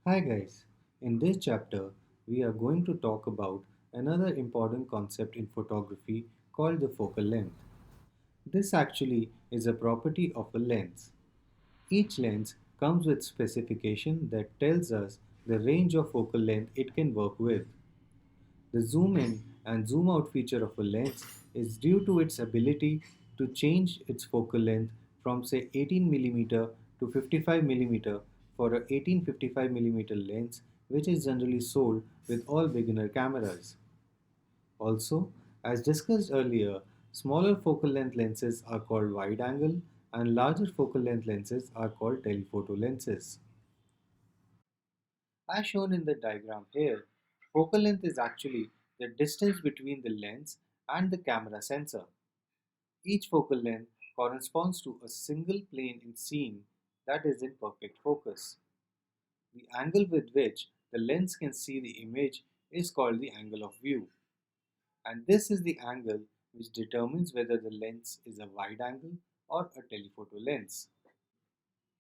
Hi guys, in this chapter we are going to talk about another important concept in photography called the focal length. This actually is a property of a lens. Each lens comes with specification that tells us the range of focal length it can work with. The zoom in and zoom out feature of a lens is due to its ability to change its focal length from say 18 mm to 55 mm for a 1855 mm lens, which is generally sold with all beginner cameras. Also, as discussed earlier, smaller focal length lenses are called wide angle and larger focal length lenses are called telephoto lenses. As shown in the diagram here, focal length is actually the distance between the lens and the camera sensor. Each focal length corresponds to a single plane in scene that is in perfect focus. The angle with which the lens can see the image is called the angle of view, and this is the angle which determines whether the lens is a wide angle or a telephoto lens.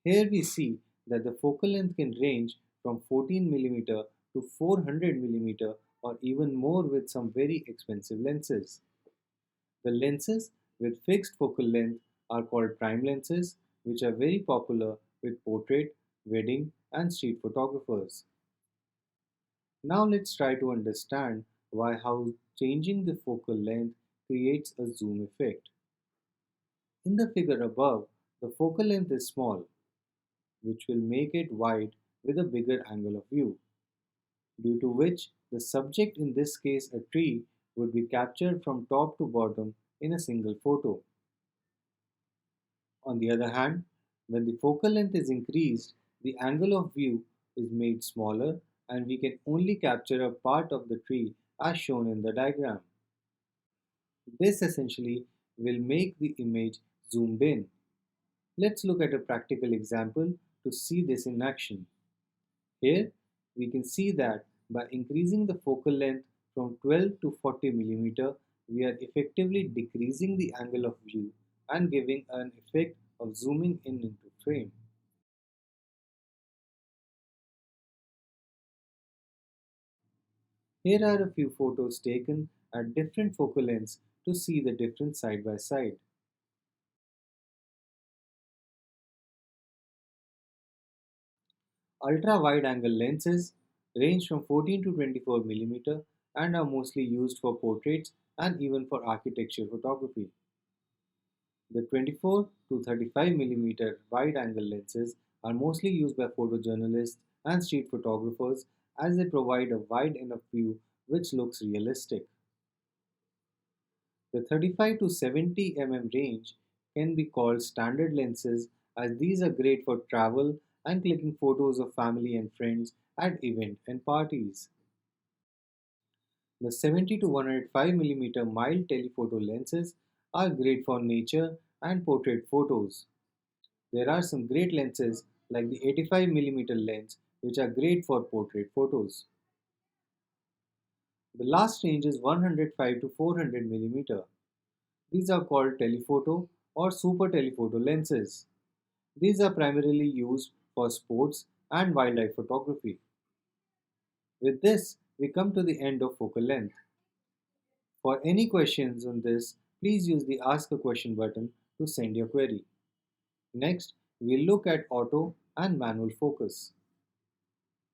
Here we see that the focal length can range from 14 mm to 400 mm or even more with some very expensive lenses. The lenses with fixed focal length are called prime lenses, which are very popular with portrait, wedding, and street photographers. Now let's try to understand why how changing the focal length creates a zoom effect. In the figure above, the focal length is small, which will make it wide with a bigger angle of view, due to which the subject, in this case a tree, would be captured from top to bottom in a single photo. On the other hand, when the focal length is increased, the angle of view is made smaller and we can only capture a part of the tree as shown in the diagram. This essentially will make the image zoomed in. Let's look at a practical example to see this in action. Here, we can see that by increasing the focal length from 12 to 40 mm, we are effectively decreasing the angle of view and giving an effect of zooming in into frame. Here are a few photos taken at different focal lengths to see the difference side by side. Ultra wide angle lenses range from 14 to 24 mm and are mostly used for portraits and even for architecture photography. The 24 to 35 mm wide angle lenses are mostly used by photojournalists and street photographers as they provide a wide enough view which looks realistic. The 35 to 70 range can be called standard lenses as these are great for travel and clicking photos of family and friends at events and parties. The 70 to 105 mild telephoto lenses are great for nature and portrait photos. There are some great lenses like the 85 lens which are great for portrait photos. The last range is 105 to 400 mm. These are called telephoto or super telephoto lenses. These are primarily used for sports and wildlife photography. With this, we come to the end of focal length. For any questions on this, please use the Ask a Question button to send your query. Next, we'll look at auto and manual focus.